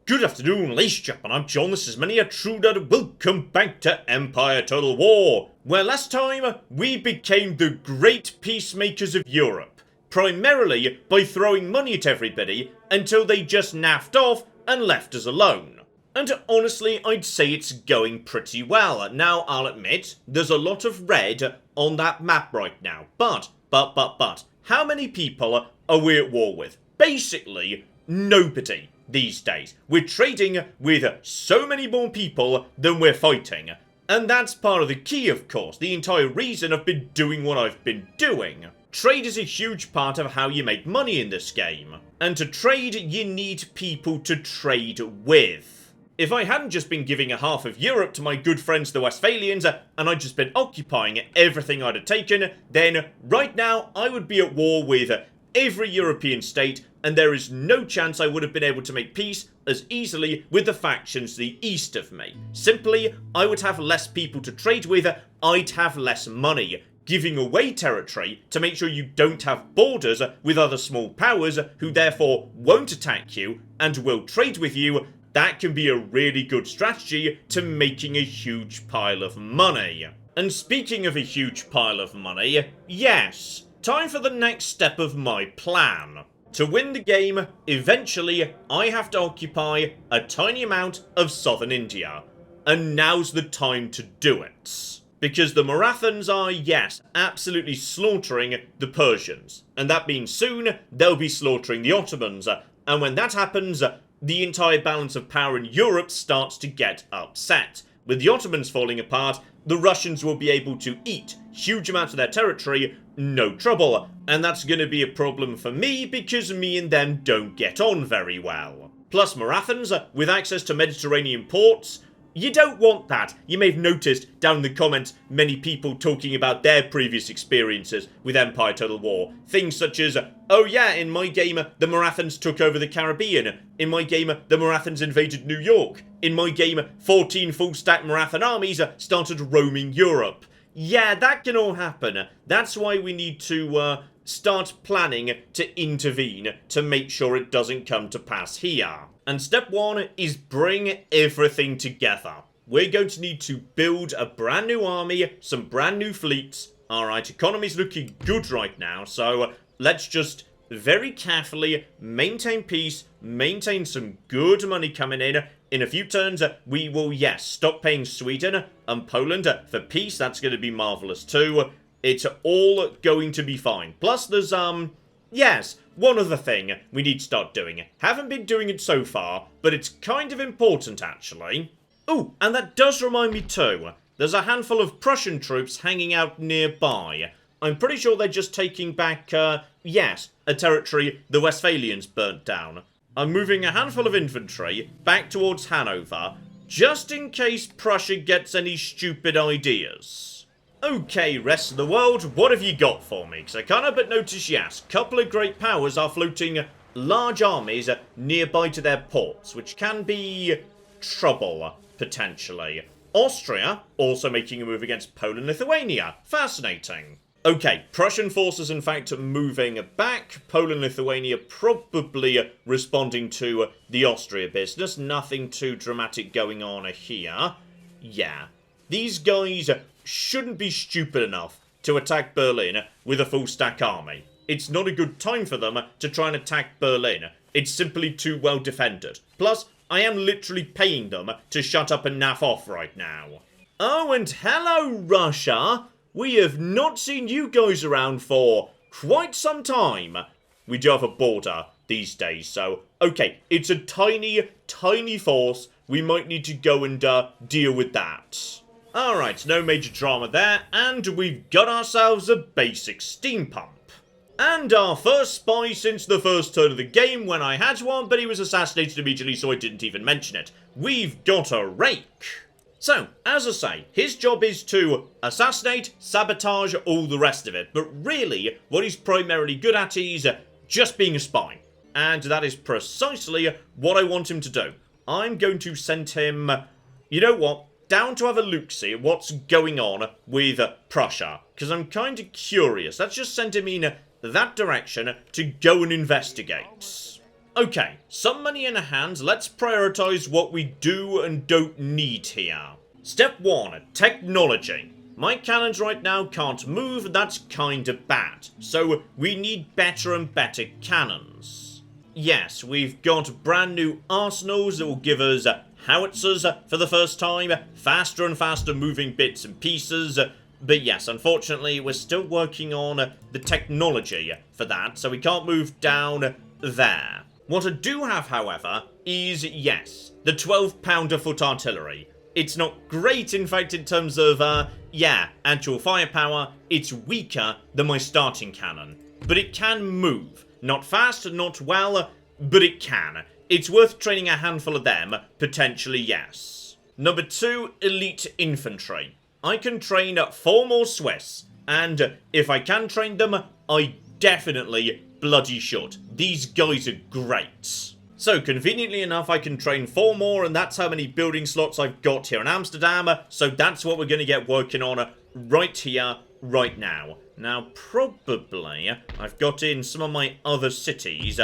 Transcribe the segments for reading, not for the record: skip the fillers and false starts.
Good afternoon, ladies and gentlemen, I'm John, this is Many a True Dad, welcome back to Empire Total War, where last time we became the great peacemakers of Europe, primarily by throwing money at everybody until they just naffed off and left us alone. And honestly, I'd say it's going pretty well. Now, I'll admit, there's a lot of red on that map right now, but, how many people are we at war with? Basically, nobody. These days, we're trading with so many more people than we're fighting. And that's part of the key, of course, the entire reason I've been doing what I've been doing. Trade is a huge part of how you make money in this game. And to trade, you need people to trade with. If I hadn't just been giving a half of Europe to my good friends the Westphalians, and I'd just been occupying everything I'd have taken, then right now I would be at war with every European state, and there is no chance I would have been able to make peace as easily with the factions to the east of me. Simply, I would have less people to trade with, I'd have less money. Giving away territory to make sure you don't have borders with other small powers who therefore won't attack you and will trade with you, that can be a really good strategy to making a huge pile of money. And speaking of a huge pile of money, yes, time for the next step of my plan. To win the game, eventually, I have to occupy a tiny amount of southern India. And now's the time to do it. Because the Marathans are, yes, absolutely slaughtering the Persians. And that means soon, they'll be slaughtering the Ottomans. And when that happens, the entire balance of power in Europe starts to get upset. With the Ottomans falling apart, the Russians will be able to eat huge amounts of their territory, no trouble. And that's going to be a problem for me because me and them don't get on very well. Plus Marathans, with access to Mediterranean ports, you don't want that. You may have noticed down in the comments many people talking about their previous experiences with Empire Total War. Things such as, oh yeah, in my game, the Marathans took over the Caribbean. In my game, the Marathans invaded New York. In my game, 14 full-stack Marathan armies started roaming Europe. Yeah, that can all happen. That's why we need to start planning to intervene to make sure it doesn't come to pass here. And step one is bring everything together. We're going to need to build a brand new army, some brand new fleets. Alright, economy's looking good right now, so let's just very carefully maintain peace, maintain some good money coming in. In a few turns, we will, yes, stop paying Sweden and Poland for peace. That's going to be marvellous too. It's all going to be fine. Plus, there's, yes, one other thing we need to start doing. Haven't been doing it so far, but it's kind of important, actually. Ooh, and that does remind me too. There's a handful of Prussian troops hanging out nearby. I'm pretty sure they're just taking back, yes, a territory the Westphalians burnt down. I'm moving a handful of infantry back towards Hanover, just in case Prussia gets any stupid ideas. Okay, rest of the world, what have you got for me? Because I can't help but notice, yes, a couple of great powers are floating large armies nearby to their ports, which can be trouble, potentially. Austria, also making a move against Poland and Lithuania. Fascinating. Okay, Prussian forces, in fact, moving back. Poland, Lithuania probably responding to the Austria business. Nothing too dramatic going on here. Yeah. These guys shouldn't be stupid enough to attack Berlin with a full-stack army. It's not a good time for them to try and attack Berlin. It's simply too well defended. Plus, I am literally paying them to shut up and naff off right now. Oh, and hello, Russia! We have not seen you guys around for quite some time. We do have a border these days, so, okay, it's a tiny, tiny force. We might need to go and deal with that. Alright, no major drama there, and we've got ourselves a basic steam pump. And our first spy since the first turn of the game when I had one, but he was assassinated immediately, so I didn't even mention it. We've got a rake. So, as I say, his job is to assassinate, sabotage, all the rest of it. But really, what he's primarily good at is just being a spy. And that is precisely what I want him to do. I'm going to send him, you know what, down to have a look-see at what's going on with Prussia. Because I'm kind of curious. Let's just send him in that direction to go and investigate. Okay, some money in hand, let's prioritize what we do and don't need here. Step 1, technology. My cannons right now can't move, that's kinda bad. So we need better and better cannons. Yes, we've got brand new arsenals that will give us howitzers for the first time, faster and faster moving bits and pieces. But yes, unfortunately, we're still working on the technology for that, so we can't move down there. What I do have, however, is, yes, the 12-pounder foot artillery. It's not great, in fact, in terms of, actual firepower. It's weaker than my starting cannon. But it can move. Not fast, not well, but it can. It's worth training a handful of them, potentially, yes. Number 2, elite infantry. I can train 4 more Swiss, and if I can train them, I definitely bloody should. These guys are great. So, conveniently enough, I can train 4 more, and that's how many building slots I've got here in Amsterdam, so that's what we're going to get working on right here, right now. Now, probably, I've got in some of my other cities,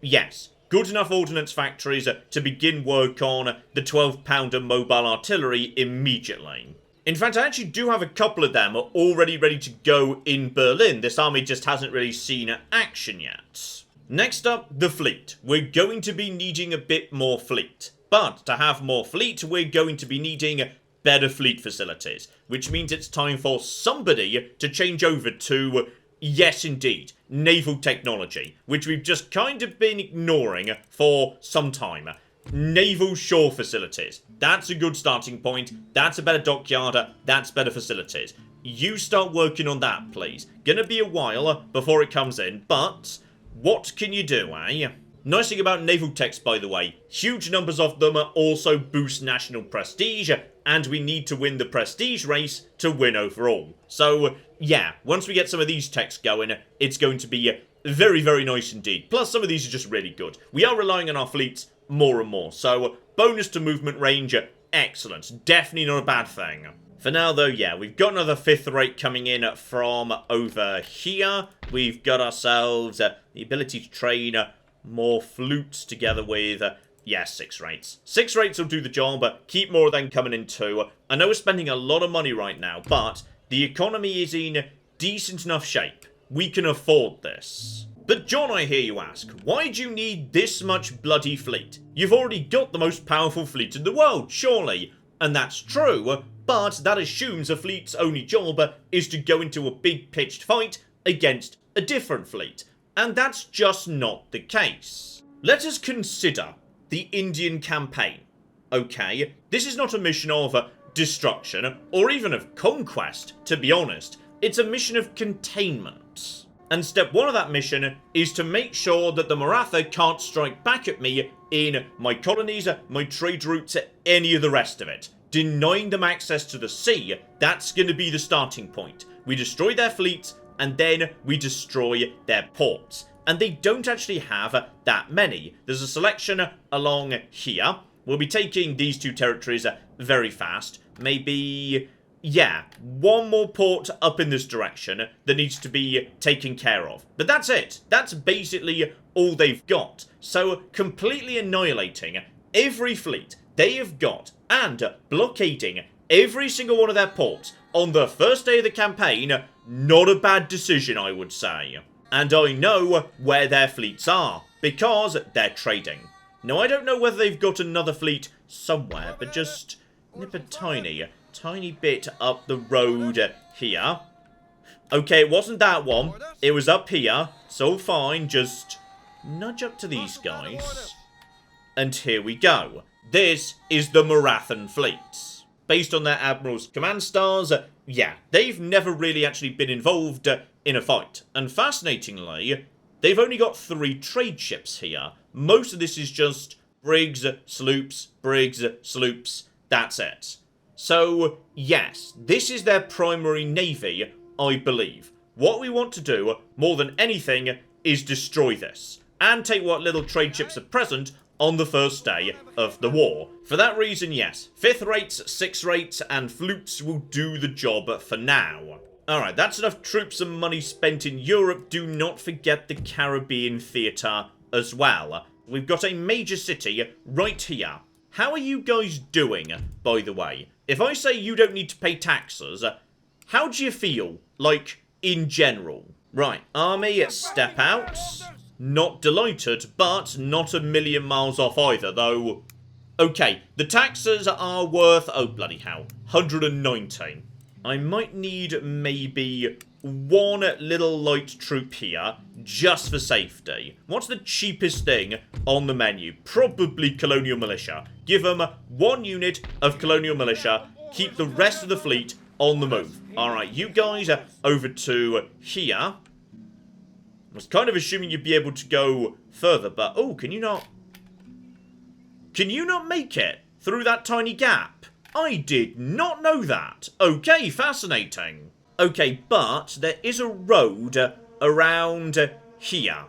yes, good enough ordnance factories to begin work on the 12-pounder mobile artillery immediately. In fact, I actually do have a couple of them already ready to go in Berlin. This army just hasn't really seen action yet. Next up, the fleet. We're going to be needing a bit more fleet. But to have more fleet, we're going to be needing better fleet facilities. Which means it's time for somebody to change over to, yes indeed, naval technology. Which we've just kind of been ignoring for some time. Naval shore facilities. That's a good starting point. That's a better dockyard. That's better facilities. You start working on that, please. Gonna be a while before it comes in, but what can you do, eh? Nice thing about naval techs, by the way, huge numbers of them also boost national prestige, and we need to win the prestige race to win overall. So, yeah, once we get some of these techs going, it's going to be very, very nice indeed. Plus, some of these are just really good. We are relying on our fleets more and more, so bonus to movement range, excellent. Definitely not a bad thing. For now, though, yeah, we've got another 5th rate coming in from over here. We've got ourselves the ability to train more flutes together with, 6 rates. 6 rates will do the job, but keep more of them coming in too. I know we're spending a lot of money right now, but the economy is in decent enough shape. We can afford this. But John, I hear you ask, why do you need this much bloody fleet? You've already got the most powerful fleet in the world, surely. And that's true, but that assumes a fleet's only job is to go into a big pitched fight against a different fleet. And that's just not the case. Let us consider the Indian campaign. Okay, this is not a mission of destruction, or even of conquest, to be honest. It's a mission of containment. And step 1 of that mission is to make sure that the Maratha can't strike back at me in my colonies, my trade routes, any of the rest of it. Denying them access to the sea, that's going to be the starting point. We destroy their fleets, and then we destroy their ports. And they don't actually have that many. There's a selection along here. We'll be taking these 2 territories very fast. Maybe, yeah, 1 more port up in this direction that needs to be taken care of. But that's it. That's basically all they've got. So completely annihilating every fleet they have got and blockading every single one of their ports on the first day of the campaign, not a bad decision, I would say. And I know where their fleets are, because they're trading. Now, I don't know whether they've got another fleet somewhere, but just nip a tiny bit up the road here. Okay, it wasn't that one. It was up here. So fine, just nudge up to these guys. And here we go. This is the Marathan fleets. Based on their admiral's command stars, yeah, they've never really actually been involved in a fight. And fascinatingly, they've only got 3 trade ships here. Most of this is just brigs, sloops, that's it. So, yes, this is their primary navy, I believe. What we want to do, more than anything, is destroy this. And take what little trade ships are present on the first day of the war. For that reason, yes, 5th rates, 6th rates, and flutes will do the job for now. Alright, that's enough troops and money spent in Europe. Do not forget the Caribbean theatre as well. We've got a major city right here. How are you guys doing, by the way? If I say you don't need to pay taxes, how do you feel, like, in general? Right, army, step out. Not delighted, but not a million miles off either, though. Okay, the taxes are worth, oh bloody hell, 119. I might need maybe one little light troop here, just for safety. What's the cheapest thing on the menu? Probably colonial militia. Give them 1 unit of colonial militia, keep the rest of the fleet on the move. Alright, you guys are over to here. I was kind of assuming you'd be able to go further, but, oh, can you not make it through that tiny gap? I did not know that. Okay, fascinating. Okay, but there is a road around here.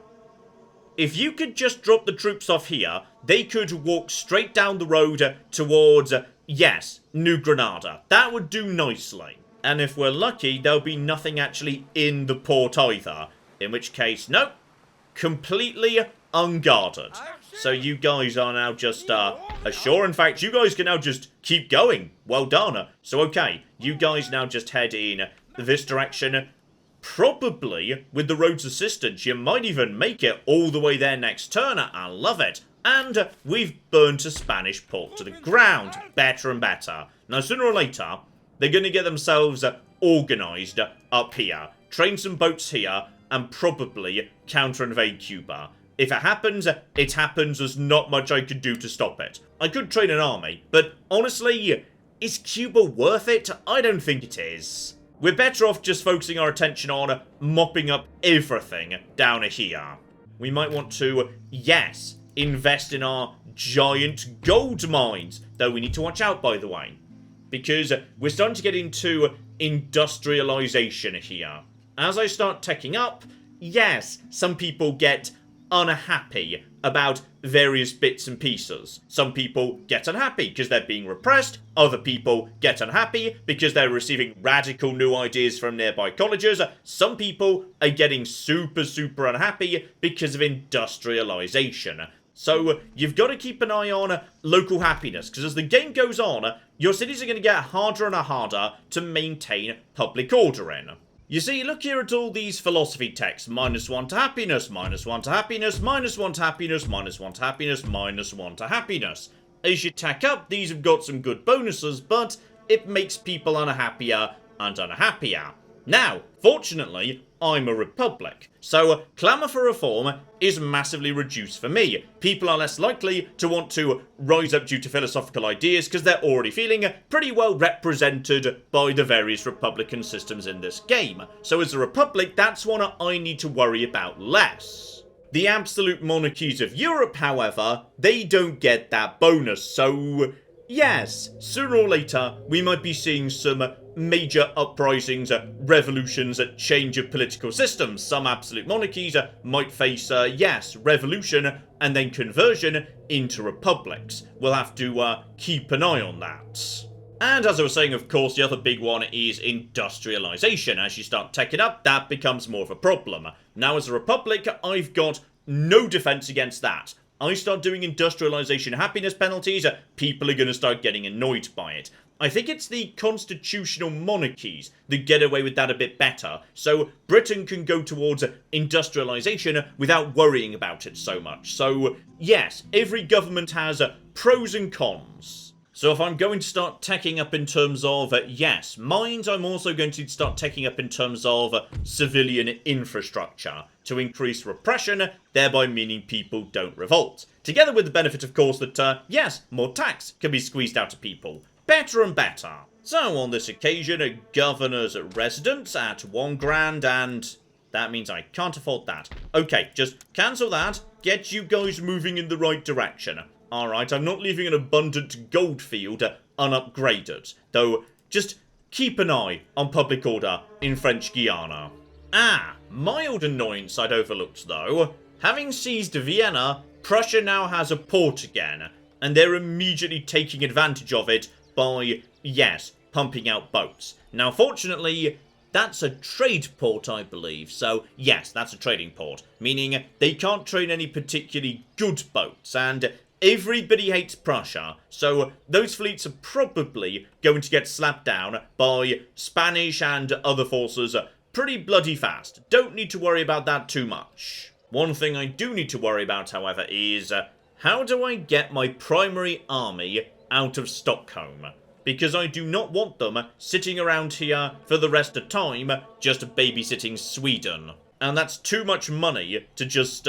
If you could just drop the troops off here, they could walk straight down the road towards, yes, New Granada. That would do nicely. And if we're lucky, there'll be nothing actually in the port either. In which case, nope, completely unguarded. So you guys are now just ashore. In fact, you guys can now just keep going. Well done. So, okay, you guys now just head in this direction. Probably, with the road's assistance, you might even make it all the way there next turn. I love it. And we've burnt a Spanish port to the ground. Better and better. Now, sooner or later, they're going to get themselves organised up here. Train some boats here, and probably counter-invade Cuba. If it happens, it happens. There's not much I could do to stop it. I could train an army, but honestly, is Cuba worth it? I don't think it is. We're better off just focusing our attention on mopping up everything down here. We might want to, yes, invest in our giant gold mines. Though we need to watch out, by the way. Because we're starting to get into industrialization here. As I start teching up, yes, some people get unhappy about various bits and pieces. Some people get unhappy because they're being repressed. Other people get unhappy because they're receiving radical new ideas from nearby colleges. Some people are getting super unhappy because of industrialization. So you've got to keep an eye on local happiness, because as the game goes on, your cities are going to get harder and harder to maintain public order in. You see, look here at all these philosophy texts. -1 to happiness, -1 to happiness, -1 to happiness, -1 to happiness, -1 to happiness. As you tack up, these have got some good bonuses, but it makes people unhappier and unhappier. Now, fortunately, I'm a republic, so clamour for reform is massively reduced for me. People are less likely to want to rise up due to philosophical ideas because they're already feeling pretty well represented by the various republican systems in this game. So as a republic, that's one I need to worry about less. The absolute monarchies of Europe, however, they don't get that bonus, so yes, sooner or later, we might be seeing some major uprisings, revolutions, change of political systems. Some absolute monarchies might face, yes, revolution and then conversion into republics. We'll have to keep an eye on that. And as I was saying, of course, the other big one is industrialization. As you start teching up, that becomes more of a problem. Now, as a republic, I've got no defense against that. I start doing industrialization happiness penalties, people are going to start getting annoyed by it. I think it's the constitutional monarchies that get away with that a bit better, so Britain can go towards industrialization without worrying about it so much. So, yes, every government has pros and cons. So if I'm going to start teching up in terms of, yes, mines, I'm also going to start teching up in terms of civilian infrastructure to increase repression, thereby meaning people don't revolt. Together with the benefit, of course, that, yes, more tax can be squeezed out of people. Better and better. So on this occasion, a governor's residence at 1 grand, and that means I can't afford that. Okay, just cancel that, get you guys moving in the right direction. Alright, I'm not leaving an abundant gold field unupgraded, though just keep an eye on public order in French Guiana. Ah, mild annoyance I'd overlooked though. Having seized Vienna, Prussia now has a port again, and they're immediately taking advantage of it by, yes, pumping out boats. Now, fortunately, That's a trade port, I believe. So, yes, that's a trading port. Meaning they can't trade any particularly good boats. And everybody hates Prussia. So, those fleets are probably going to get slapped down by Spanish and other forces pretty bloody fast. Don't need to worry about that too much. One thing I do need to worry about, however, is how do I get my primary army out of Stockholm? Because I do not want them sitting around here for the rest of time just babysitting Sweden. And that's too much money to just,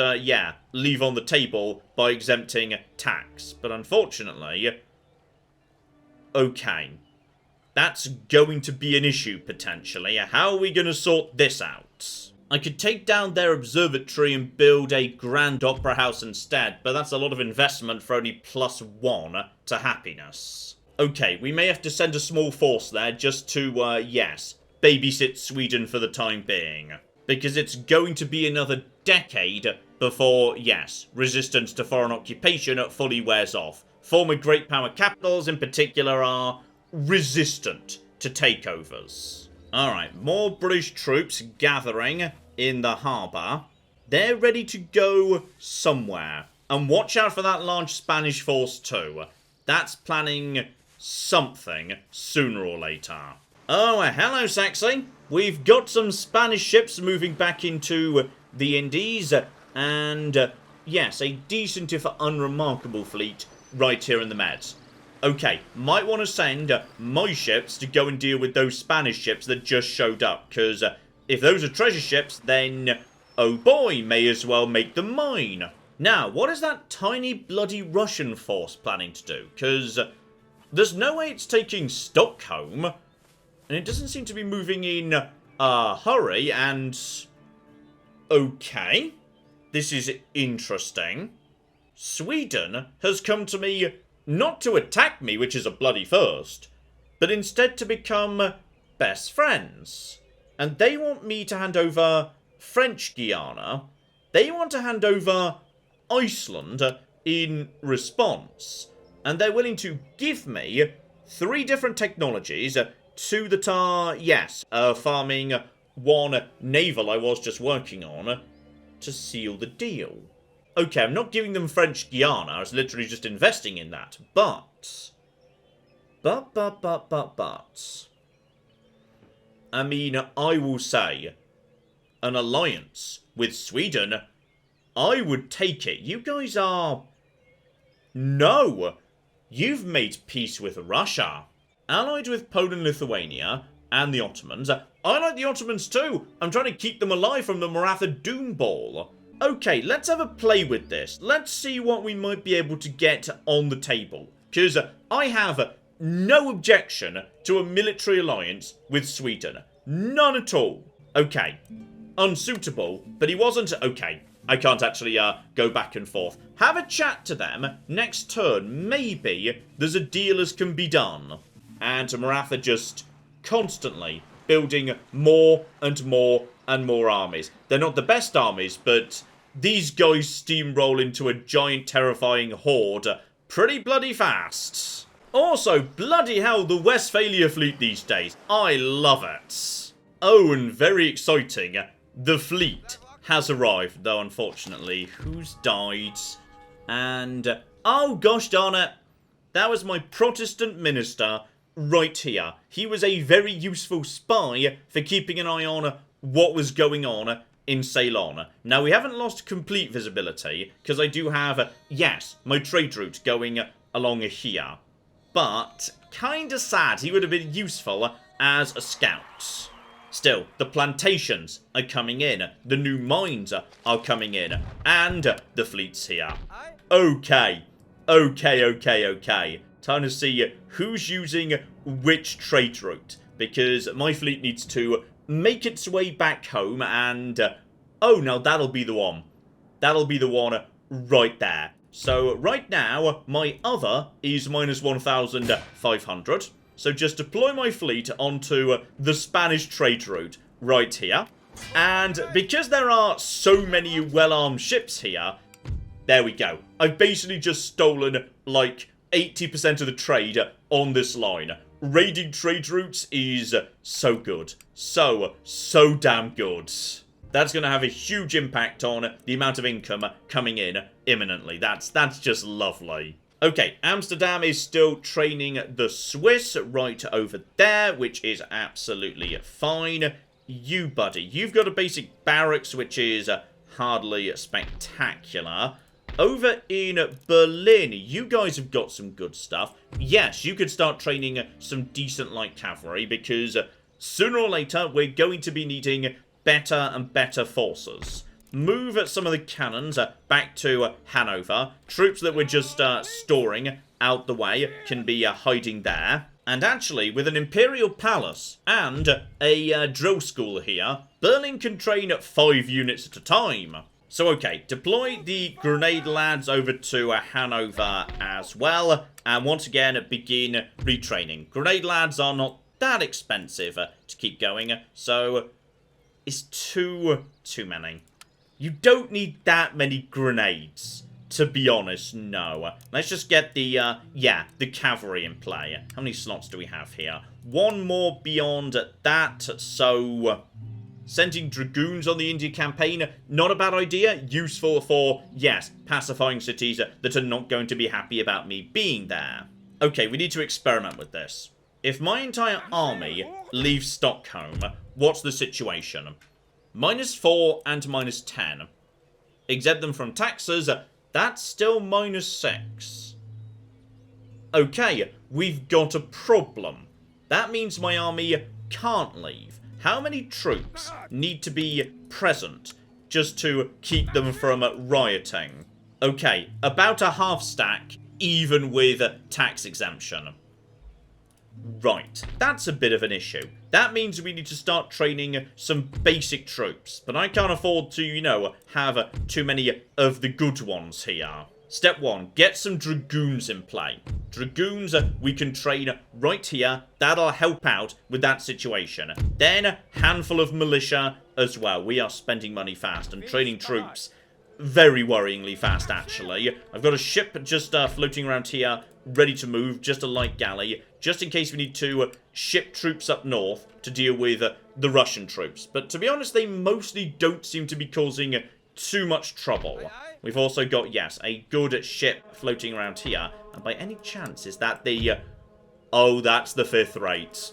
leave on the table by exempting tax. But unfortunately, okay, that's going to be an issue potentially. How are we going to sort this out? I could take down their observatory and build a grand opera house instead, but that's a lot of investment for only +1 to happiness. Okay, we may have to send a small force there just to, babysit Sweden for the time being. Because it's going to be another decade before, resistance to foreign occupation fully wears off. Former great power capitals in particular are resistant to takeovers. Alright, more British troops gathering in the harbour. They're ready to go somewhere. And watch out for that large Spanish force too. That's planning something sooner or later. Oh, hello, Sexy. We've got some Spanish ships moving back into the Indies. And, yes, a decent if unremarkable fleet right here in the Meds. Okay, might want to send my ships to go and deal with those Spanish ships that just showed up. Because if those are treasure ships, then, oh boy, may as well make them mine. Now, what is that tiny bloody Russian force planning to do? Because there's no way it's taking Stockholm. And it doesn't seem to be moving in a hurry. And, okay, this is interesting. Sweden has come to me not to attack me, which is a bloody first, but instead to become best friends. And they want me to hand over French Guiana. They want to hand over Iceland in response. And they're willing to give me 3 different technologies to the farming 1 naval I was just working on to seal the deal. Okay, I'm not giving them French Guiana, I was literally just investing in that, but... I mean, I will say, an alliance with Sweden, I would take it. You guys are... No! You've made peace with Russia. Allied with Poland, Lithuania, and the Ottomans. I like the Ottomans too. I'm trying to keep them alive from the Maratha Doom Ball. Okay, let's have a play with this. Let's see what we might be able to get on the table. Because I have no objection to a military alliance with Sweden. None at all. Okay. Unsuitable, but he wasn't... Okay, I can't actually go back and forth. Have a chat to them. Next turn, maybe there's a deal as can be done. And Maratha just constantly building more and more and more armies. They're not the best armies, but these guys steamroll into a giant terrifying horde pretty bloody fast. Also, bloody hell, the Westphalia fleet these days. I love it. Oh, and very exciting, the fleet has arrived, though unfortunately, who's died? And, oh gosh darn it, that was my Protestant minister right here. He was a very useful spy for keeping an eye on what was going on in Ceylon. Now, we haven't lost complete visibility, because I do have, my trade route going along here. But, kinda sad, he would have been useful as a scout. Still, the plantations are coming in, the new mines are coming in, and the fleet's here. Okay. Time to see who's using which trade route, because my fleet needs to make its way back home, and oh, now that'll be the one. That'll be the one right there. So right now, my other is minus 1,500. So just deploy my fleet onto the Spanish trade route right here. And because there are so many well-armed ships here, there we go. I've basically just stolen, like, 80% of the trade on this line. Raiding trade routes is so good. So damn good. That's going to have a huge impact on the amount of income coming in imminently. That's just lovely. Okay, Amsterdam is still training the Swiss right over there, which is absolutely fine. You, buddy, you've got a basic barracks, which is hardly spectacular. Over in Berlin, you guys have got some good stuff. Yes, you could start training some decent light cavalry, because sooner or later, we're going to be needing better and better forces. Move some of the cannons back to Hanover. Troops that we're just storing out the way can be hiding there. And actually, with an Imperial Palace and a drill school here, Berlin can train 5 units at a time. So, okay, deploy the grenade lads over to Hanover as well. And once again, begin retraining. Grenade lads are not that expensive to keep going, so it's too many. You don't need that many grenades, to be honest, no. Let's just get the cavalry in play. How many slots do we have here? 1 more beyond that, so sending dragoons on the India campaign, not a bad idea. Useful for, yes, pacifying cities that are not going to be happy about me being there. Okay, we need to experiment with this. If my entire army leaves Stockholm, what's the situation? -4 and -10. Exempt them from taxes, that's still -6. Okay, we've got a problem. That means my army can't leave. How many troops need to be present just to keep them from rioting? Okay, about a half stack, even with tax exemption. Right, that's a bit of an issue. That means we need to start training some basic troops. But I can't afford to, you know, have too many of the good ones here. Step 1, get some dragoons in play. Dragoons we can train right here. That'll help out with that situation. Then a handful of militia as well. We are spending money fast and training troops very worryingly fast, actually. I've got a ship just floating around here, ready to move, just a light galley, just in case we need to ship troops up north to deal with the Russian troops. But to be honest, they mostly don't seem to be causing too much trouble. We've also got, yes, a good ship floating around here. And by any chance, is that the... oh, that's the 5th rate.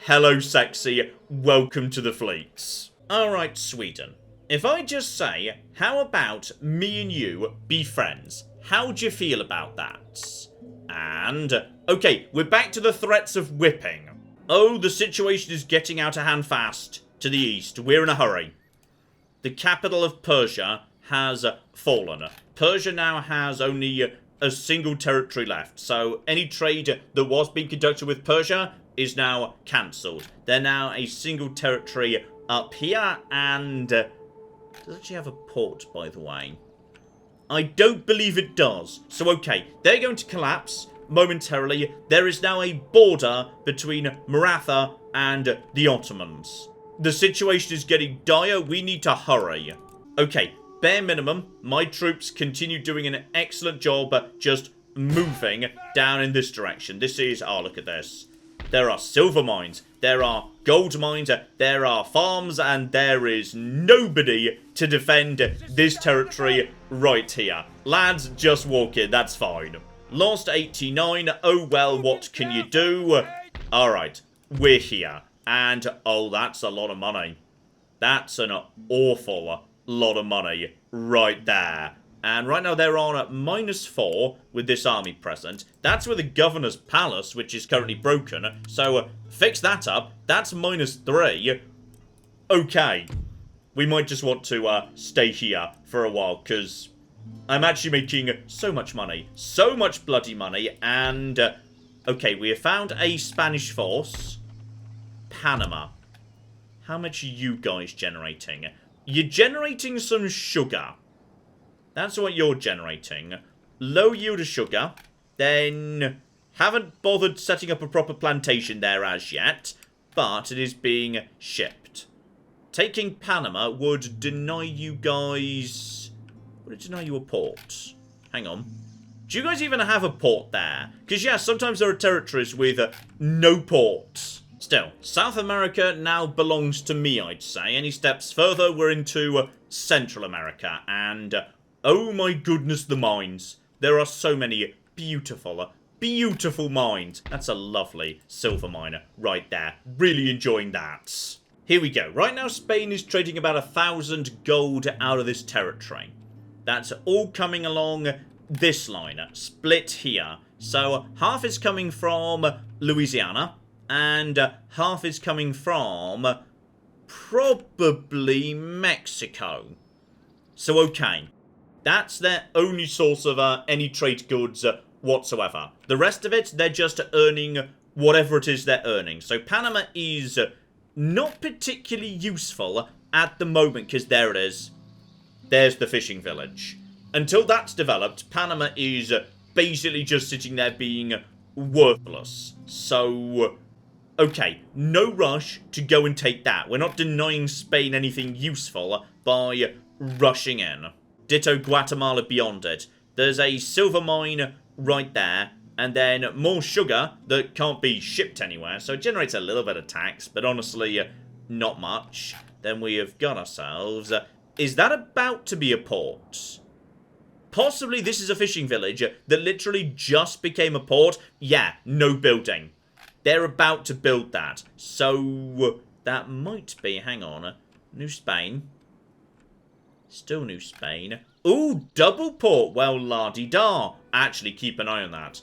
Hello, sexy. Welcome to the fleets. Alright, Sweden. If I just say, how about me and you be friends? How do you feel about that? And, okay, we're back to the threats of whipping. Oh, the situation is getting out of hand fast. To the east, we're in a hurry. The capital of Persia has fallen. Persia now has only a single territory left. So any trade that was being conducted with Persia is now cancelled. They're now a single territory up here, and... does it actually have a port, by the way? I don't believe it does. So, okay, they're going to collapse momentarily. There is now a border between Maratha and the Ottomans. The situation is getting dire. We need to hurry. Okay, bare minimum, my troops continue doing an excellent job just moving down in this direction. This is... oh, look at this. There are silver mines, there are gold mines, there are farms, and there is nobody to defend this territory right here. Lads, just walk in, that's fine. Lost 89, oh well, what can you do? Alright, we're here. And, oh, that's a lot of money. That's an awful lot of money right there. And right now they're on at -4 with this army present. That's with the governor's palace, which is currently broken. So fix that up. That's -3. Okay. We might just want to stay here for a while, because I'm actually making so much money. So much bloody money. And, okay, we have found a Spanish force. Panama. How much are you guys generating? You're generating some sugar. That's what you're generating. Low yield of sugar. Then, haven't bothered setting up a proper plantation there as yet. But it is being shipped. Taking Panama would deny you guys... would it deny you a port? Hang on. Do you guys even have a port there? Because, yeah, sometimes there are territories with no ports. Still, South America now belongs to me, I'd say. Any steps further, we're into Central America. And, oh my goodness, the mines. There are so many beautiful, beautiful mines. That's a lovely silver miner right there. Really enjoying that. Here we go. Right now, Spain is trading about 1,000 gold out of this territory. That's all coming along this line, split here. So half is coming from Louisiana, and half is coming from probably Mexico. So okay, that's their only source of any trade goods whatsoever. The rest of it, they're just earning whatever it is they're earning. So Panama is not particularly useful at the moment, because there it is. There's the fishing village. Until that's developed, Panama is basically just sitting there being worthless. So, okay, no rush to go and take that. We're not denying Spain anything useful by rushing in. Ditto Guatemala beyond it. There's a silver mine right there, and then more sugar that can't be shipped anywhere, so it generates a little bit of tax, but honestly, not much. Then we have got ourselves... is that about to be a port? Possibly this is a fishing village that literally just became a port. Yeah, no building. They're about to build that. So, that might be... hang on. New Spain. Still New Spain. Ooh, double port. Well, la-di-da. Actually, keep an eye on that.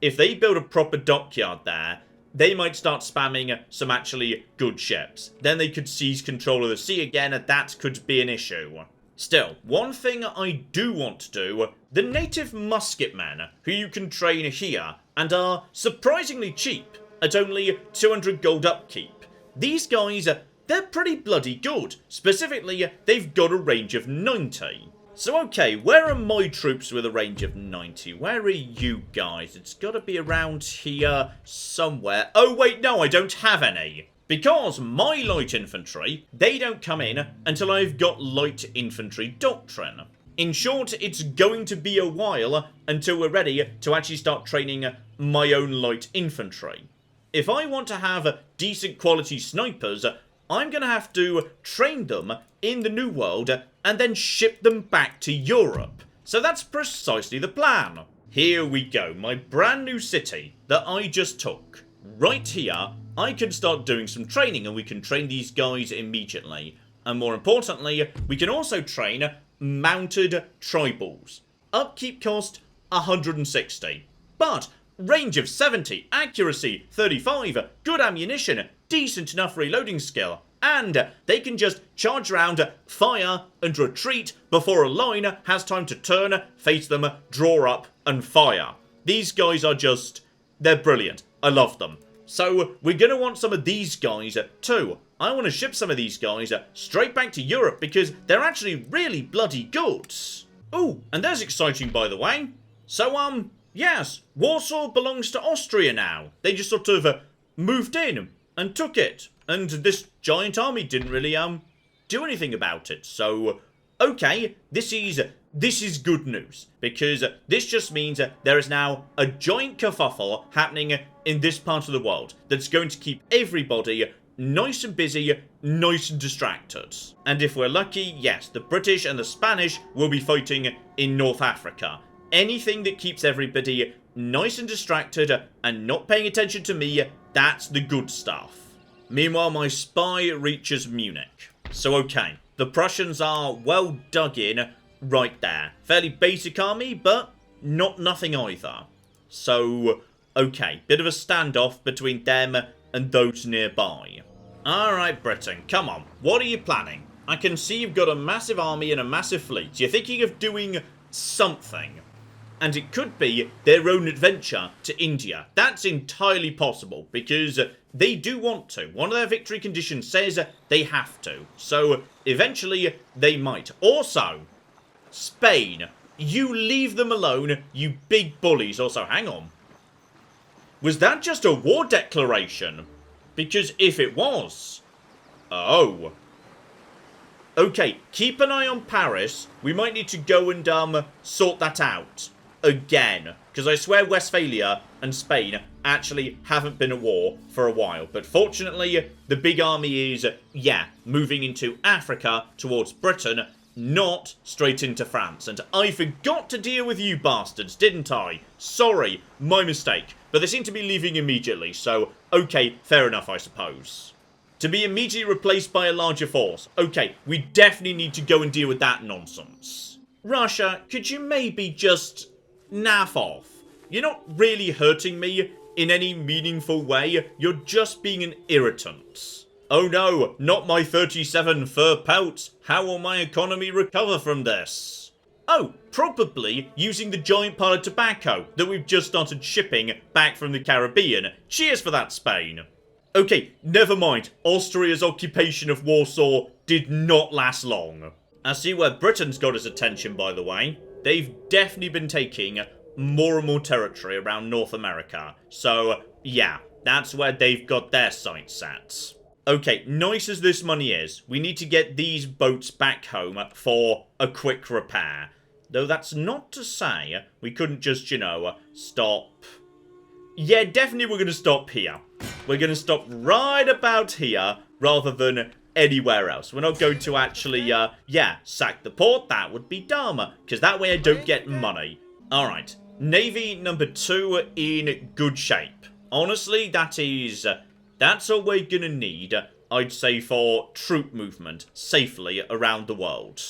If they build a proper dockyard there, they might start spamming some actually good ships. Then they could seize control of the sea again, and that could be an issue. Still, one thing I do want to do, the native musketmen, who you can train here, and are surprisingly cheap, at only 200 gold upkeep. These guys, they're pretty bloody good. Specifically, they've got a range of 90. So okay, where are my troops with a range of 90? Where are you guys? It's got to be around here somewhere. Oh wait, no, I don't have any. Because my light infantry, they don't come in until I've got light infantry doctrine. In short, it's going to be a while until we're ready to actually start training my own light infantry. If I want to have decent quality snipers, I'm going to have to train them in the New World and then ship them back to Europe. So that's precisely the plan. Here we go, my brand new city that I just took. Right here, I can start doing some training, and we can train these guys immediately. And more importantly, we can also train mounted tribals. Upkeep cost 160. But range of 70, accuracy 35, good ammunition, decent enough reloading skill, and they can just charge around, fire, and retreat before a line has time to turn, face them, draw up, and fire. These guys are just... they're brilliant. I love them. So we're going to want some of these guys too. I want to ship some of these guys straight back to Europe because they're actually really bloody good. Oh, and there's exciting, by the way. So, yes, Warsaw belongs to Austria now. They just sort of moved in and took it. And this giant army didn't really, do anything about it. So, okay, this is good news. Because this just means there is now a giant kerfuffle happening in this part of the world that's going to keep everybody nice and busy, nice and distracted. And if we're lucky, yes, the British and the Spanish will be fighting in North Africa. Anything that keeps everybody nice and distracted and not paying attention to me, that's the good stuff. Meanwhile, my spy reaches Munich. So okay, the Prussians are well dug in right there. Fairly basic army, but not nothing either. So, okay, bit of a standoff between them and those nearby. Alright, Britain, come on. What are you planning? I can see you've got a massive army and a massive fleet. You're thinking of doing something. And it could be their own adventure to India. That's entirely possible, because they do want to. One of their victory conditions says they have to. So, eventually, they might. Also, Spain, you leave them alone, you big bullies. Also, hang on. Was that just a war declaration? Because if it was... oh. Okay, keep an eye on Paris. We might need to go and, sort that out. again. Because I swear Westphalia and Spain actually haven't been at war for a while. But fortunately, the big army is, yeah, moving into Africa towards Britain, not straight into France. And I forgot to deal with you bastards, didn't I? Sorry, my mistake. But they seem to be leaving immediately, so okay, fair enough, I suppose. To be immediately replaced by a larger force. Okay, we definitely need to go and deal with that nonsense. Russia, could you maybe just naff off? You're not really hurting me in any meaningful way. You're just being an irritant. Oh no, not my 37 fur pelts. How will my economy recover from this? Oh, probably using the giant pile of tobacco that we've just started shipping back from the Caribbean. Cheers for that, Spain. Okay, never mind. Austria's occupation of Warsaw did not last long. I see where Britain's got his attention, by the way. They've definitely been taking more and more territory around North America. So, yeah, that's where they've got their sights set. Okay, nice as this money is, we need to get these boats back home for a quick repair. Though that's not to say we couldn't just, you know, stop. Yeah, definitely we're going to stop here. We're going to stop right about here rather than anywhere else. We're not going to actually, yeah, sack the port. That would be dumb, because that way I don't get money. Alright, Navy number 2 in good shape. Honestly, that's all we're going to need, I'd say, for troop movement safely around the world.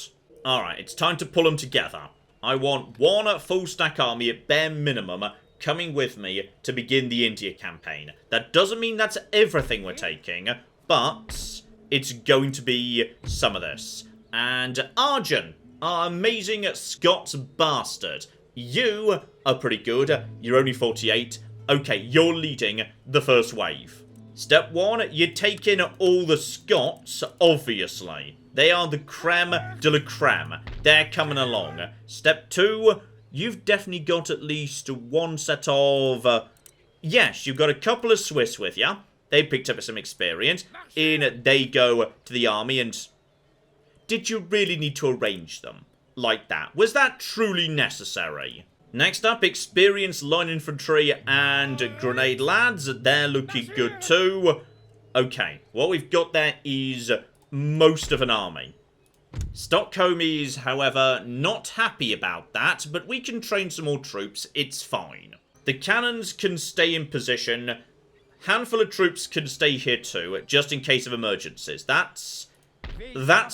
Alright, it's time to pull them together. I want one full stack army at bare minimum coming with me to begin the India campaign. That doesn't mean that's everything we're taking, but it's going to be some of this. And Arjun, our amazing Scots bastard. You are pretty good. You're only 48. Okay, you're leading the first wave. Step 1, you're taking all the Scots, obviously. They are the creme de la creme. They're coming along. Step 2, you've definitely got at least one set of... yes, you've got a couple of Swiss with you. They picked up some experience. In they go to the army, and... did you really need to arrange them like that? Was that truly necessary? Next up, experienced line infantry and grenade lads. They're looking good too. Okay, what we've got there is most of an army. Stockholm is, however, not happy about that, but we can train some more troops. It's fine. The cannons can stay in position. Handful of troops can stay here too, just in case of emergencies. That's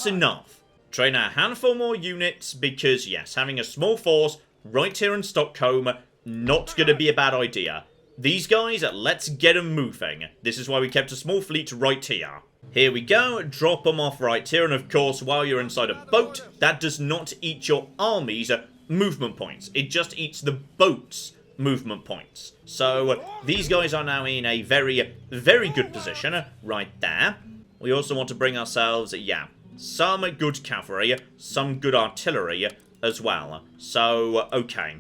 enough. Train a handful more units because, yes, having a small force right here in Stockholm, not going to be a bad idea. These guys, let's get them moving. This is why we kept a small fleet right here. Here we go, drop them off right here, and of course, while you're inside a boat, that does not eat your army's movement points. It just eats the boat's movement points. So, these guys are now in a very, very good position right there. We also want to bring ourselves, yeah, some good cavalry, some good artillery as well. So, okay.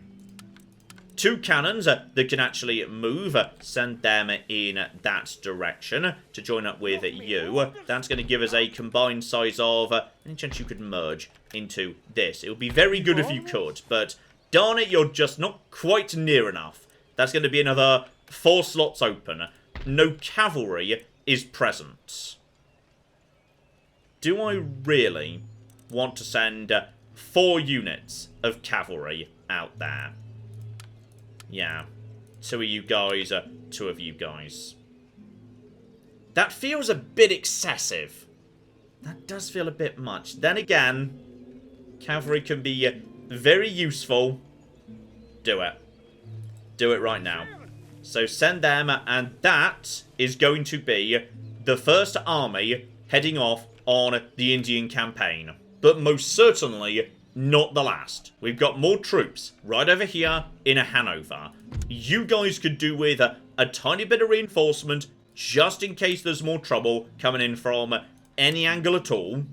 2 cannons that can actually move. Send them in that direction to join up with you. That's going to give us a combined size of... any chance you could merge into this? It would be very good if you could, but darn it, you're just not quite near enough. That's going to be another 4 slots open. No cavalry is present. Do I really want to send 4 units of cavalry out there? Yeah. 2 of you guys, 2 of you guys. That feels a bit excessive. That does feel a bit much. Then again, cavalry can be very useful. Do it. Do it right now. So send them, and that is going to be the first army heading off on the Indian campaign. But most certainly not the last. We've got more troops right over here in Hanover. You guys could do with a tiny bit of reinforcement just in case there's more trouble coming in from any angle at all.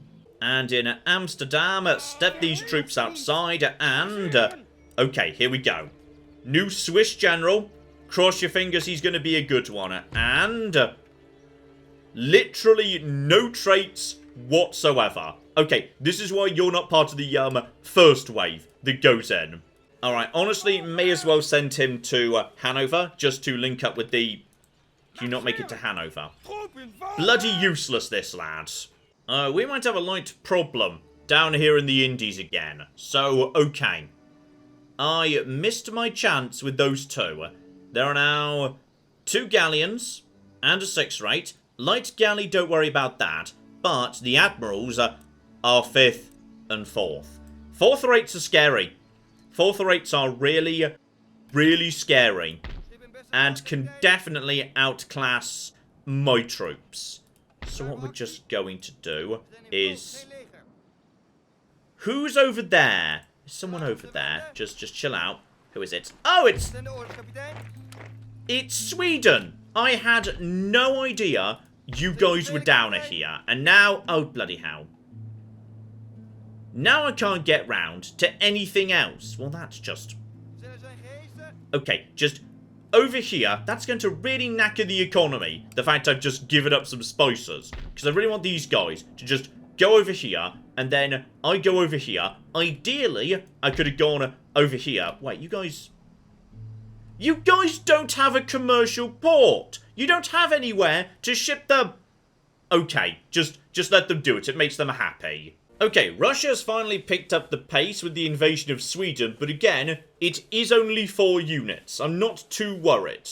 And in Amsterdam, step these troops outside and... okay, here we go. New Swiss general. Cross your fingers, he's going to be a good one. And... literally no traits whatsoever. Okay, this is why you're not part of the first wave that goes in. Alright, honestly, may as well send him to Hanover, just to link up with the... Do you not make it to Hanover? Bloody useless, this lad. We might have a light problem down here in the Indies again. So, okay. I missed my chance with those two. There are now 2 galleons and a 6th rate. Light galley, don't worry about that. But the admirals are 5th and 4th. 4th rates are scary. 4th rates are really, really scary. And can definitely outclass my troops. So what we're just going to do is... Who's over there? Is someone over there? Just chill out. Who is it? Oh, it's Sweden! I had no idea you guys were down here. And now... Oh, bloody hell. Now I can't get round to anything else. Well, that's just... Okay, just... Over here, that's going to really knacker the economy. The fact I've just given up some spices. Because I really want these guys to just go over here. And then I go over here. Ideally, I could have gone over here. Wait, you guys... You guys don't have a commercial port. You don't have anywhere to ship them. Okay, just let them do it. It makes them happy. Okay, Russia's finally picked up the pace with the invasion of Sweden, but again, it is only 4 units. I'm not too worried.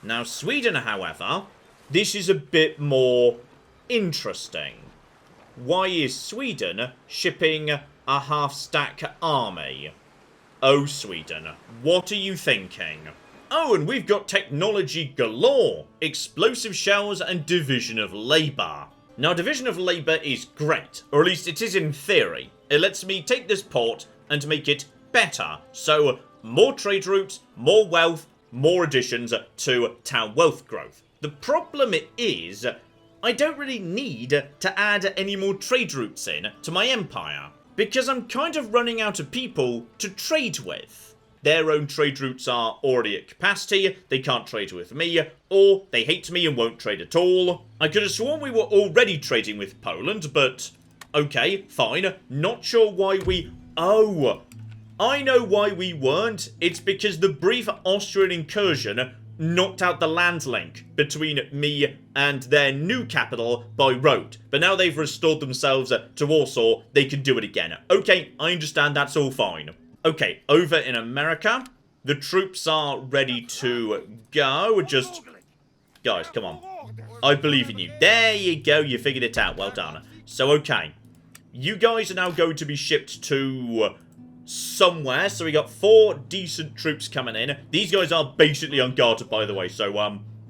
Now, Sweden, however, this is a bit more interesting. Why is Sweden shipping a half-stack army? Oh, Sweden, what are you thinking? Oh, and we've got technology galore. Explosive shells and division of labour. Now, division of labour is great, or at least it is in theory. It lets me take this port and make it better. So, more trade routes, more wealth, more additions to town wealth growth. The problem is, I don't really need to add any more trade routes in to my empire, because I'm kind of running out of people to trade with. Their own trade routes are already at capacity, they can't trade with me, or they hate me and won't trade at all. I could have sworn we were already trading with Poland, but okay, fine. Not sure why we... Oh, I know why we weren't. It's because the brief Austrian incursion knocked out the land link between me and their new capital by road. But now they've restored themselves to Warsaw, they can do it again. Okay, I understand, that's all fine. Okay, over in America, the troops are ready to go. Just, guys, come on. I believe in you. There you go, you figured it out. Well done. So, okay. You guys are now going to be shipped to somewhere. So, we got 4 decent troops coming in. These guys are basically unguarded, by the way. So,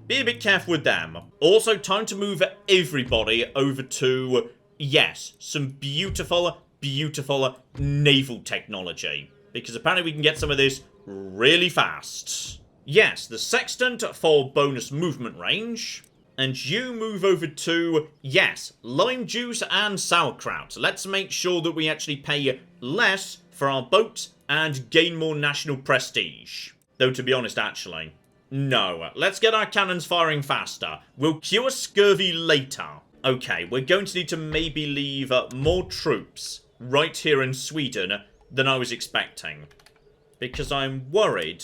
be a bit careful with them. Also, time to move everybody over to, yes, some beautiful, beautiful naval technology. Because apparently we can get some of this really fast. Yes, the sextant for bonus movement range. And you move over to, yes, lime juice and sauerkraut. Let's make sure that we actually pay less for our boats and gain more national prestige. Though, to be honest, actually, no. Let's get our cannons firing faster. We'll cure scurvy later. Okay, we're going to need to maybe leave more troops right here in Sweden than I was expecting. Because I'm worried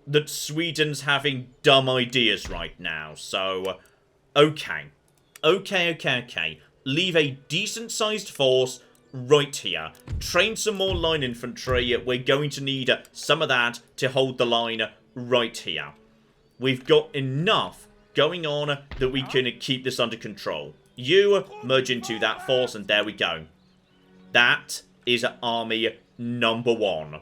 that Sweden's having dumb ideas right now. So, okay. Okay. Leave a decent-sized force right here. Train some more line infantry. We're going to need some of that to hold the line right here. We've got enough going on that we can keep this under control. You merge into that force, and there we go. That is army number 1.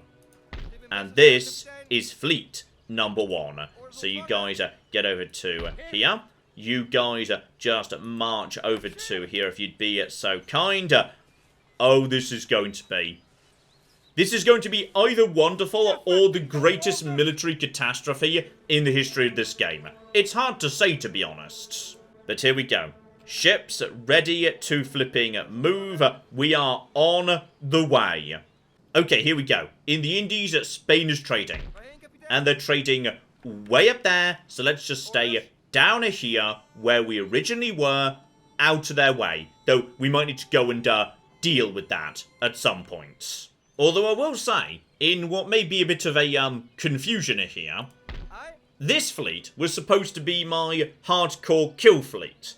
And this is fleet number 1. So you guys get over to here. You guys just march over to here if you'd be so kind. Oh, this is going to be... This is going to be either wonderful or the greatest military catastrophe in the history of this game. It's hard to say, to be honest. But here we go. Ships ready to flipping move. We are on the way. Okay, here we go. In the Indies, Spain is trading. And they're trading way up there. So let's just stay down here where we originally were, out of their way. Though we might need to go and deal with that at some point. Although I will say, in what may be a bit of a confusion here, this fleet was supposed to be my hardcore kill fleet.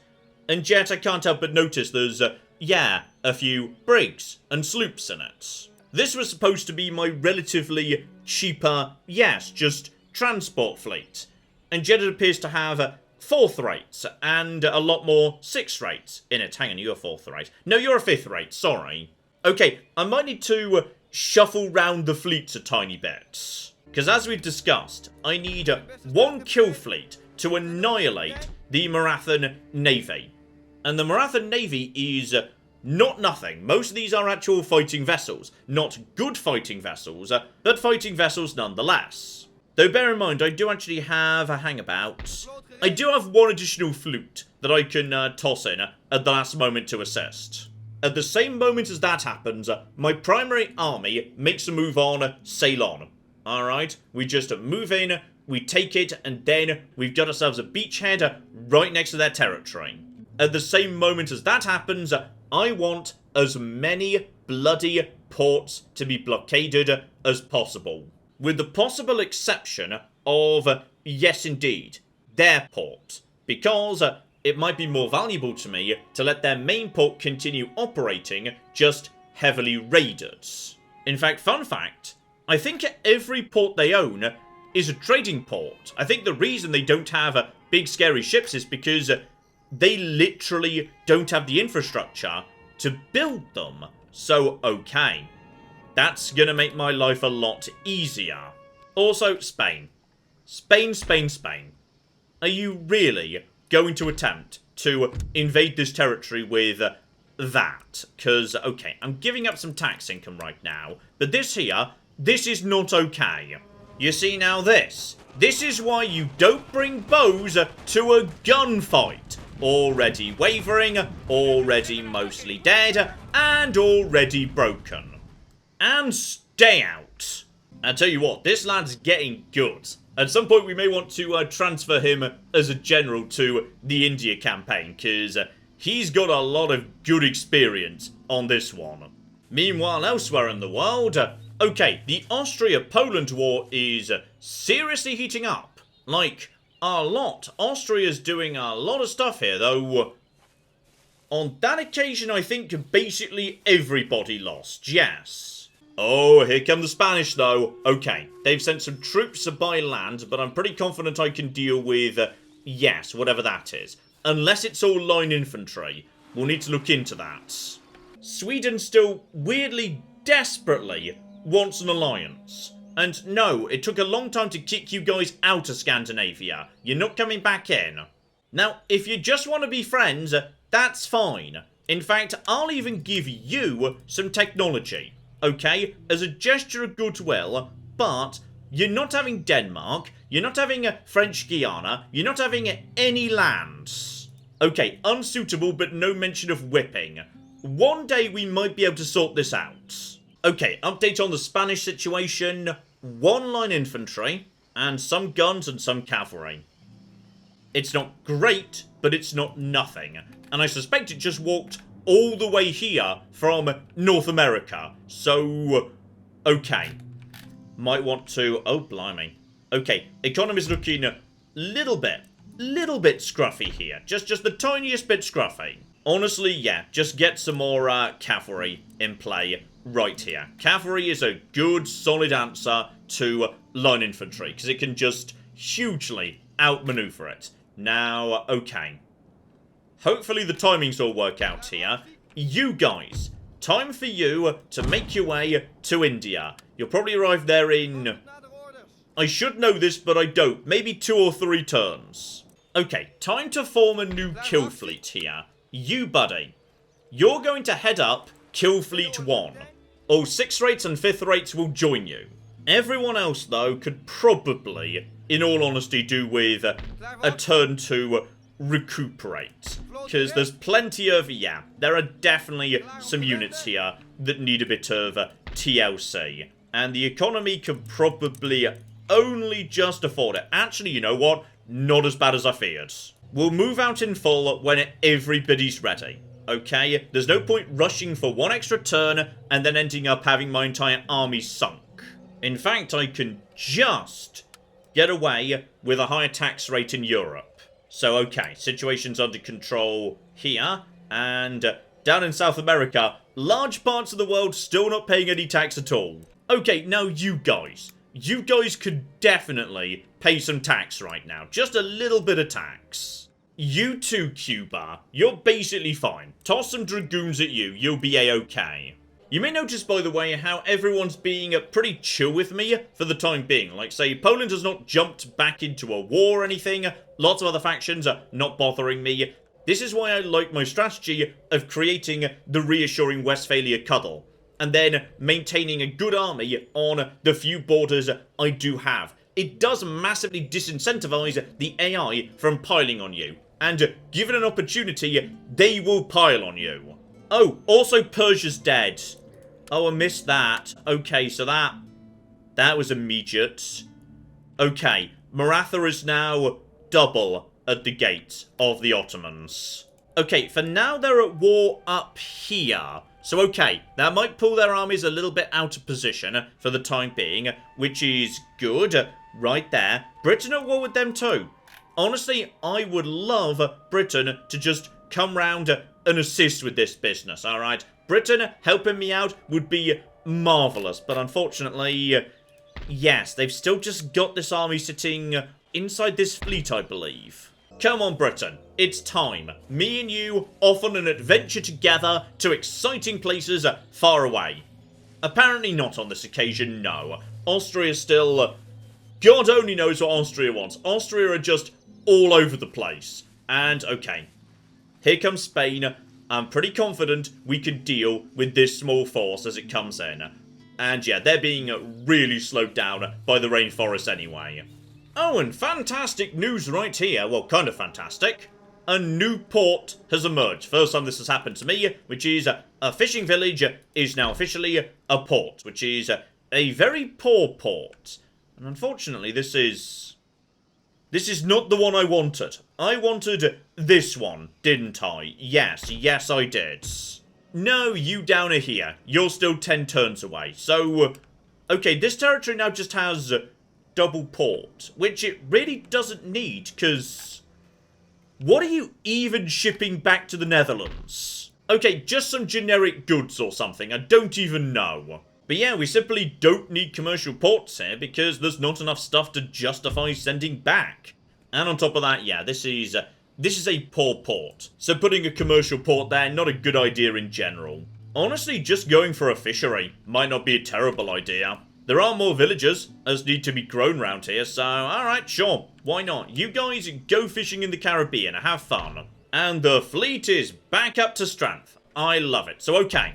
And yet I can't help but notice there's, a few brigs and sloops in it. This was supposed to be my relatively cheaper, yes, just transport fleet. And yet it appears to have 4th rates and a lot more 6th rates in it. Hang on, you're a 4th rate. No, you're a 5th rate, sorry. Okay, I might need to shuffle round the fleets a tiny bit. Because as we've discussed, I need 1 kill fleet to annihilate the Marathan Navy. And the Marathan Navy is not nothing. Most of these are actual fighting vessels. Not good fighting vessels, but fighting vessels nonetheless. Though bear in mind, I do actually have a hangabout. I do have 1 additional flute that I can toss in at the last moment to assist. At the same moment as that happens, my primary army makes a move on Ceylon. Alright, we just move in, we take it, and then we've got ourselves a beachhead right next to their territory. At the same moment as that happens, I want as many bloody ports to be blockaded as possible. With the possible exception of, yes indeed, their port. Because it might be more valuable to me to let their main port continue operating, just heavily raided. In fact, fun fact, I think every port they own is a trading port. I think the reason they don't have big scary ships is because they literally don't have the infrastructure to build them. So, okay. That's gonna make my life a lot easier. Also, Spain. Spain. Are you really going to attempt to invade this territory with that? Because, okay, I'm giving up some tax income right now, but this here, this is not okay. You see now this is why you don't bring bows to a gunfight. Already wavering, already mostly dead, and already broken. And stay out. I tell you what, this lad's getting good. At some point we may want to transfer him as a general to the India campaign, because he's got a lot of good experience on this one. Meanwhile, elsewhere in the world, okay, the Austria-Poland war is seriously heating up. Like, a lot. Austria's doing a lot of stuff here, though. On that occasion, I think basically everybody lost, yes. Oh, here come the Spanish, though. Okay, they've sent some troops by land, but I'm pretty confident I can deal with, yes, whatever that is. Unless it's all line infantry. We'll need to look into that. Sweden still, weirdly, desperately wants an alliance. And no, it took a long time to kick you guys out of Scandinavia. You're not coming back in. Now, if you just want to be friends, that's fine. In fact, I'll even give you some technology. Okay, as a gesture of goodwill, but you're not having Denmark, you're not having French Guiana, you're not having any lands. Okay, unsuitable, but no mention of whipping. One day we might be able to sort this out. Okay, update on the Spanish situation. 1 line infantry, and some guns and some cavalry. It's not great, but it's not nothing. And I suspect it just walked all the way here from North America. So, okay. Might want to... Oh, blimey. Okay, economy's looking a little bit scruffy here. Just the tiniest bit scruffy. Honestly, yeah, just get some more cavalry in play right here. Cavalry is a good, solid answer to line infantry, because it can just hugely outmaneuver it. Now, okay. Hopefully the timings all work out here. You guys, time for you to make your way to India. You'll probably arrive there in... I should know this, but I don't. Maybe 2 or 3 turns. Okay, time to form a new kill fleet here. You, buddy. You're going to head up Kill Fleet 1. All 6th rates and 5th rates will join you. Everyone else, though, could probably, in all honesty, do with a turn to recuperate. Because there's plenty of, yeah, there are definitely some units here that need a bit of TLC. And the economy could probably only just afford it. Actually, you know what? Not as bad as I feared. We'll move out in full when everybody's ready. Okay, there's no point rushing for one extra turn and then ending up having my entire army sunk. In fact, I can just get away with a higher tax rate in Europe. So, okay, situation's under control here, and down in South America, large parts of the world still not paying any tax at all. Okay, now you guys could definitely pay some tax right now, just a little bit of tax. You too, Cuba, you're basically fine. Toss some dragoons at you, you'll be a-okay. You may notice, by the way, how everyone's being pretty chill with me for the time being. Like, say, Poland has not jumped back into a war or anything. Lots of other factions are not bothering me. This is why I like my strategy of creating the reassuring Westphalia cuddle, and then maintaining a good army on the few borders I do have. It does massively disincentivize the AI from piling on you, and given an opportunity, they will pile on you. Oh, also Persia's dead. Oh, I missed that. Okay, so that was immediate. Okay, Maratha is now double at the gate of the Ottomans. Okay, for now they're at war up here. So okay, that might pull their armies a little bit out of position for the time being, which is good. Right there. Britain at war with them too. Honestly, I would love Britain to just come round and assist with this business, alright? Britain helping me out would be marvellous, but unfortunately, yes, they've still just got this army sitting inside this fleet, I believe. Come on, Britain. It's time. Me and you off on an adventure together to exciting places far away. Apparently not on this occasion, no. Austria still... God only knows what Austria wants. Austria are just all over the place. And, okay. Here comes Spain. I'm pretty confident we can deal with this small force as it comes in. And yeah, they're being really slowed down by the rainforest anyway. Oh, and fantastic news right here. Well, kind of fantastic. A new port has emerged. First time this has happened to me, which is a fishing village is now officially a port, which is a very poor port. And unfortunately, this is not the one I wanted. I wanted this one, didn't I? Yes, I did. No, you down here. You're still 10 turns away. So, okay, this territory now just has double port, which it really doesn't need, because what are you even shipping back to the Netherlands? Okay, just some generic goods or something. I don't even know. But yeah, we simply don't need commercial ports here because there's not enough stuff to justify sending back. And on top of that, yeah, this is a poor port. So putting a commercial port there, not a good idea in general. Honestly, just going for a fishery might not be a terrible idea. There are more villagers as need to be grown round here, so alright, sure, why not? You guys go fishing in the Caribbean, have fun. And the fleet is back up to strength. I love it. So okay,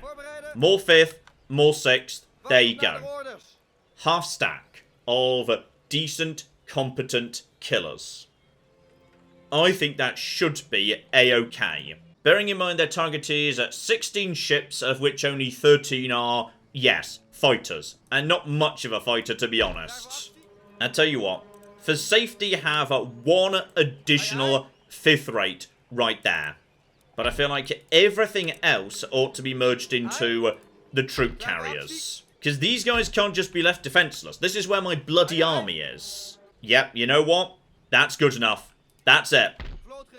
more 5th, more 6th, there you go. Half stack of decent, competent killers. I think that should be a-okay. Bearing in mind their target is 16 ships, of which only 13 are, yes, fighters. And not much of a fighter, to be honest. I tell you what, for safety have one additional 5th rate right there. But I feel like everything else ought to be merged into the troop carriers. Because these guys can't just be left defenseless. This is where my bloody army is. Yep, you know what? That's good enough. That's it.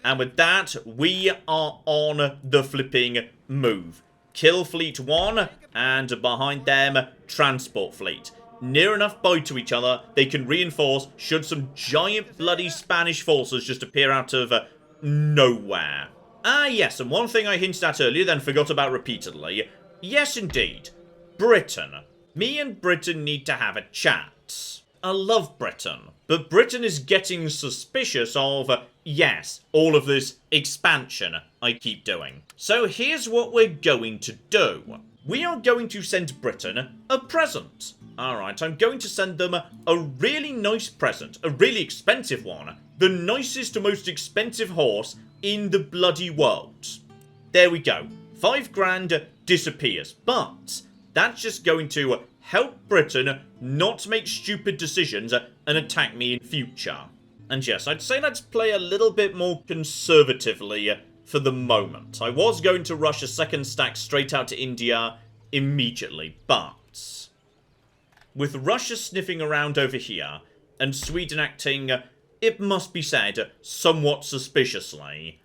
And with that, we are on the flipping move. Kill Fleet 1, and behind them, Transport Fleet. Near enough by to each other, they can reinforce should some giant bloody Spanish forces just appear out of nowhere. Ah yes, and one thing I hinted at earlier, then forgot about repeatedly. Yes indeed, Britain. Me and Britain need to have a chat. I love Britain, but Britain is getting suspicious of, yes, all of this expansion I keep doing. So here's what we're going to do. We are going to send Britain a present. Alright, I'm going to send them a really nice present, a really expensive one. The nicest and most expensive horse in the bloody world. There we go. 5 grand disappears, but that's just going to help Britain not make stupid decisions and attack me in future. And yes, I'd say let's play a little bit more conservatively for the moment. I was going to rush a second stack straight out to India immediately, but with Russia sniffing around over here and Sweden acting, it must be said, somewhat suspiciously,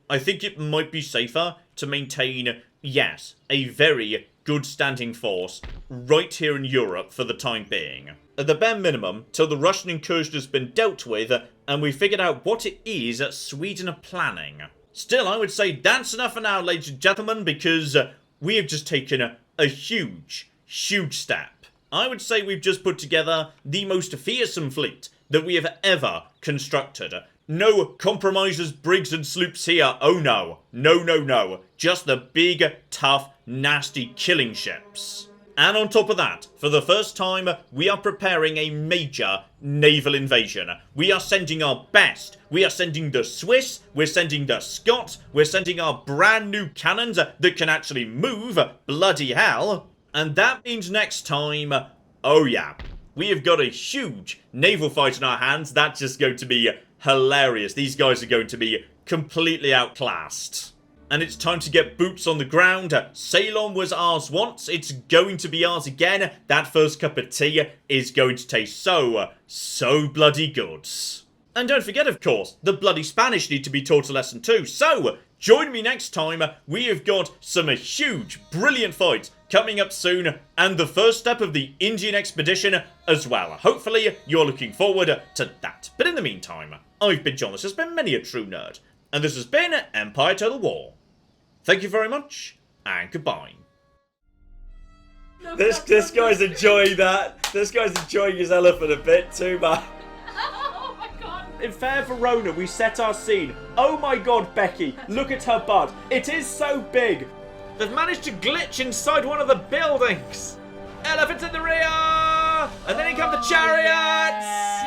I think it might be safer to maintain, yes, a very good standing force right here in Europe for the time being. At the bare minimum, till the Russian incursion has been dealt with and we figured out what it is that Sweden are planning. Still, I would say that's enough for now, ladies and gentlemen, because we have just taken a huge, huge step. I would say we've just put together the most fearsome fleet that we have ever constructed. No compromisers, brigs and sloops here. Oh no. No, no, no. Just the big, tough, nasty killing ships. And on top of that, for the first time, we are preparing a major naval invasion. We are sending our best. We are sending the Swiss. We're sending the Scots. We're sending our brand new cannons that can actually move. Bloody hell. And that means next time, oh yeah, we have got a huge naval fight in our hands. That's just going to be hilarious. These guys are going to be completely outclassed. And it's time to get boots on the ground. Ceylon was ours once. It's going to be ours again. That first cup of tea is going to taste so bloody good. And don't forget, of course, the bloody Spanish need to be taught a lesson too. So, join me next time. We have got some huge, brilliant fights coming up soon, and the first step of the Indian expedition as well. Hopefully, you're looking forward to that. But in the meantime, I've been John. This has been Many a True Nerd, and this has been Empire Total War. Thank you very much, and goodbye. This guy's enjoying that. This guy's enjoying his elephant a bit too much. Oh my god. In fair Verona, we set our scene. Oh my god, Becky, look at her butt. It is so big. They've managed to glitch inside one of the buildings. Elephants in the rear! And then here come the chariots!